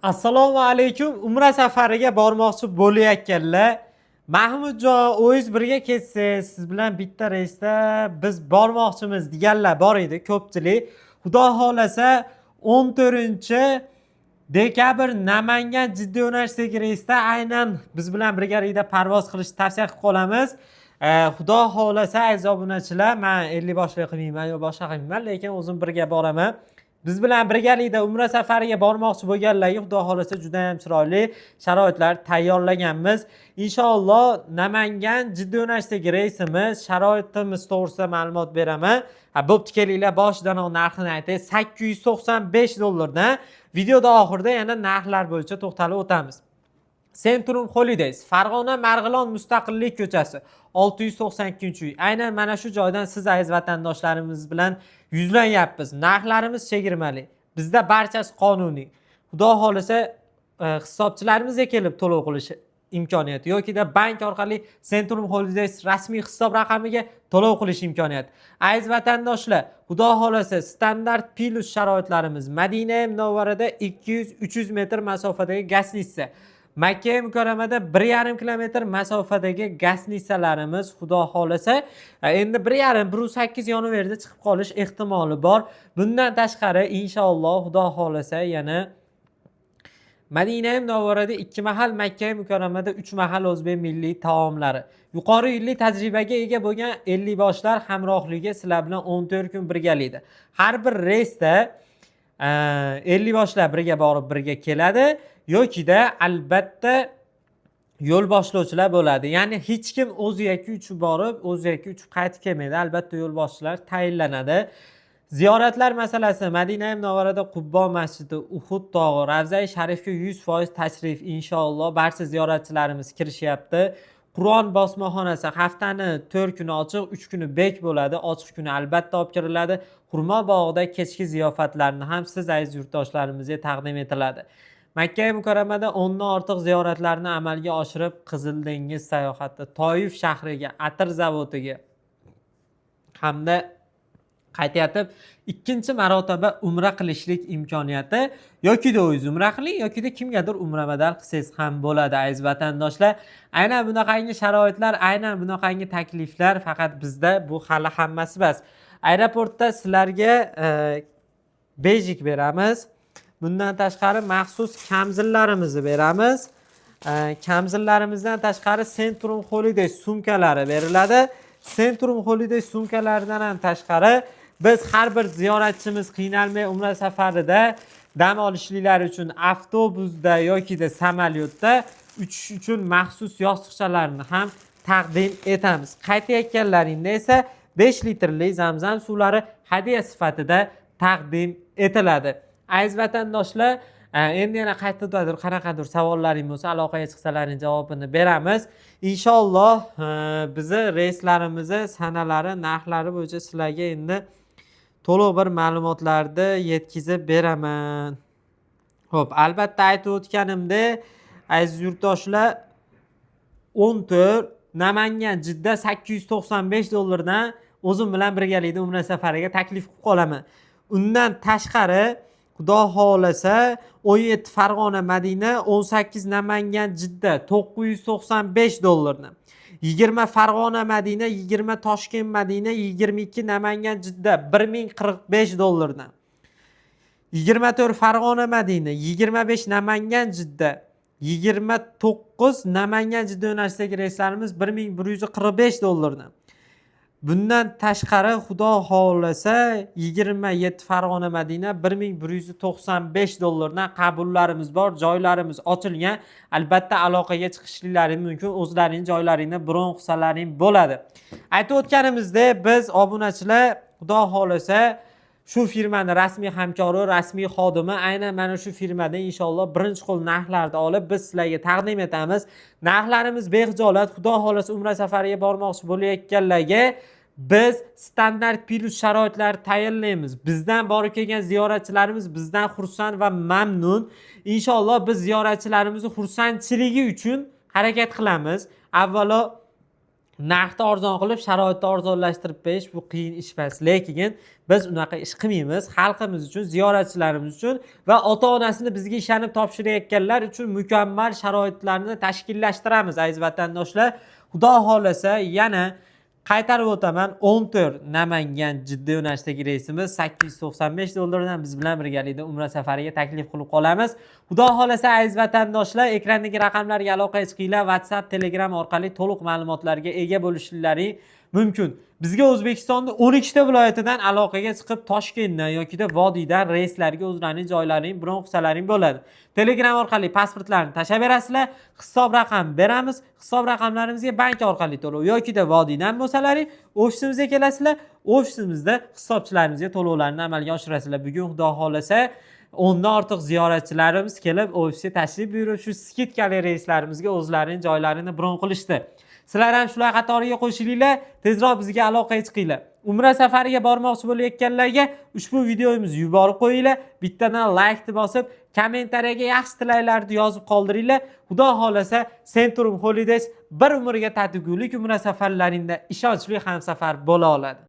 Assalomu alaykum. Umra safariga bormoqchi bo'layotganlar. Mahmudjon, o'zingiz birga ketsangiz, siz bilan bitta reysda biz bormoqchimiz deganlar bor edi, ko'pchilik. Xudo xolasa 14-dekabr Namangan Jidda yo'nalishidagi reysda aynan biz bilan birgalikda parvoz qilishni tavsiya qilib qolamiz. Xudo xolasa aziz obunachilar, men 50 boshli qilmayman yo boshqa qilmayman, lekin o'zim birga boraman. Biz bilan birgalikda umra safariga bormoqchi bo'lganlarga xudo xolasa juda ham chiroyli sharoitlar tayyorlaganmiz. Inshaalloh Namangan Jidda yo'nalishidagi reysimiz, sharoitimiz to'g'risida ma'lumot beraman. Bo'pti, kelinglar boshidan narxini aytay. $895 dan videoda oxirida yana narxlar bo'yicha to'xtalib o'tamiz. Centrum Holidays, Farg'ona Marg'ilon Mustaqillik ko'chasi, 692-uy. Aynan mana shu joydan siz aziz vatandoshlarimiz bilan yuzlanyapmiz. Narxlarimiz chegirmali. Bizda barchasi qonuniy. Xudo xolasa hisobchilarimizga kelib to'lov qilish imkoniyati yoki bank orqali Centrum Holidays rasmiy hisob raqamiga to'lov qilish imkoniyati. Aziz vatandoshlar, xudo xolasa standart plus sharoitlarimiz Madina Munavvarada 200-300 metr masofadagi gastnitsa, Makka Mukarramada 1,5 kilometr masofadagi gastnitsalarimiz xudo xolasa endi 1,5-1,8 yonaverda chiqib qolish ehtimoli bor. Bundan tashqari inshaalloh xudo xolasa yana Madina Munavvarada 2 mahal, Makka Mukarramada 3 mahal o'zbek milliy taomlari. Yuqori yillik tajribaga ega bo'lgan 50 boshlar hamrohligi sizlar bilan 14 kun birgalikda. Har bir reysda 50 boshlar birga borib birga keladi yoki albatta yo'l boshlovchilar bo'ladi. Ya'ni hech kim o'zi yoki uchib borib, o'zi yoki uchib qaytib kelmaydi. Albatta yo'l boshlovchilar tayinlanadi. Ziyoratlar masalasi Madina Munavvarada Qubbo masjidi, Uhud tog'i, Ravza-i Sharifga 100% tashrif inshaalloh barcha ziyoratchilarimiz kirishyapti. Qur'on bosmaxonasi haftani 4 kuni ochiq, 3 kuni bek bo'ladi. Ochiq kuni albatta olib kiriladi. Xurmo bog'ida kechki ziyofatlarni ham siz aziz yurtdoshlarimizga taqdim etiladi. Makka Mukarramada 10 dan ortiq ziyoratlarni amalga oshirib, Qizil dengiz sayohati, Toif shahriga, atir zavodiga hamda qaytayotib ikkinchi marotaba umra qilishlik imkoniyati yoki o'zingiz umra qiling yoki kimgadir umra badal qilsangiz ham bo'ladi aziz vatandoshlar. Aynan bunaqangi sharoitlar, aynan bunaqangi takliflar faqat bizda bu hali hammasi emas. Aeroportda sizlarga bejik beramiz. Bundan tashqari maxsus kamzillarimizni beramiz. Kamzillarimizdan tashqari Centrum Holidays sumkalari beriladi. Centrum Holidays sumkalaridan ham tashqari biz har bir ziyoratchimiz qiynalmay umra safarida dam olishliklari uchun avtobusda yoki samolyotda uchish uchun maxsus yostiqchalarni ham taqdim etamiz. Qaytayotganlaringda esa 5 litrli Zamzam suvlari hadya sifatida taqdim etiladi. Aziz vatandoshlar, endi yana qaytadir qanaqadir savollaring bo'lsa aloqaga chiqsalaring javobini beramiz. Inshaalloh bizni reyslarimizni sanalari, narxlari bo'yicha sizlarga endi to'liq bir ma'lumotlarni yetkazib beraman. Xo'p, albatta aytib o'tganimdek, aziz yurtdoshlar, 14 Namangan Jidda $895 dan o'zim bilan birgalikda umra safariga taklif qilib qolaman. Undan tashqari xudo xolasa 17 Farg'ona Madina, 18 Namangan Jidda $995 dan. 20 Farg'ona Madina, 20 Toshkent Madina, 22 Namangan Jidda $1045 dan. 24 Farg'ona Madina, 25 Namangan Jidda, 29 Namangan Jidda yo'nalishidagi reyslarimiz $1145 dan. Bundan tashqari xudo xolasa 27 Farg'ona Madina $1195 dan qabullarimiz bor, joylarimiz ochilgan. Albatta aloqaga chiqishlaring mumkin, o'zlarining joylaringni bron qilsalaring bo'ladi. Aytib o'tganimizdek, biz obunachilar xudo xolasa shu firmaning rasmiy hamkori, rasmiy xodimi, aynan mana shu firmada inshaalloh birinchi qo'l narxlarni olib biz sizlarga taqdim etamiz. Narxlarimiz bexijolat. Xudo xolasa umra safariga bormoqchi bo'layotganlarga biz standart plus sharoitlar tayyorlaymiz. Bizdan borib kelgan ziyoratchilarimiz bizdan xursand va mamnun. Inshaalloh biz ziyoratchilarimizni xursandchiligi uchun harakat qilamiz. Avvalo narxni arzon qilib, sharoitni arzonlashtirib berish bu qiyin ish emas. Lekin biz unaqa ish qilmaymiz. Xalqimiz uchun, ziyoratchilarimiz uchun va ota-onasini bizga ishonib topshirayotganlar uchun mukammal sharoitlarni tashkillashtiramiz aziz vatandoshlar. Xudo xolasa yana qaytarib o'taman, 14 Namangan Jidda yo'nalishidagi reysimiz $895 biz bilan birgalikda Umra safariga taklif qilib qolamiz. Xudo xolasa aziz vatandoshlar, ekrandagi raqamlarga aloqaga chiqinglar, WhatsApp, Telegram orqali to'liq ma'lumotlarga ega bo'lishlaring mumkin. Bizga O'zbekistonda 12 ta viloyatidan aloqaga chiqib, Toshkentdan yoki Vodiydan reyslarga o'zlarining joylarini bron qilsalaring bo'ladi. Telegram orqali pasportlarni tashlab berasizlar, hisob raqam beramiz, hisob raqamlarimizga bank orqali to'lov yoki Vodiydan bo'lsalaring, ofisimizga kelasizlar, ofisimizda hisobchilarimizga to'lovlarni amalga oshirasizlar. Bugun Xudo xolasa 10 dan ortiq ziyoratchilarimiz kelib, ofisga tashrif buyurib, shu skitkali reyslarimizga o'zlarining joylarini bron qilishdi. Sizlar ham shular qatoriga qo'shilinglar, tezroq bizga aloqaga chiqinglar. Umra safariga bormoqchi bo'layotganlarga ushbu videomizni yuborib qo'yinglar, bittadan like bosib, kommentariyaga yaxshi tilaklarni yozib qoldiringlar. Xudo xolasa Centrum Holidays bir umrga tatigulik umra safarlaringda ishonchli hamsafar bo'la oladi.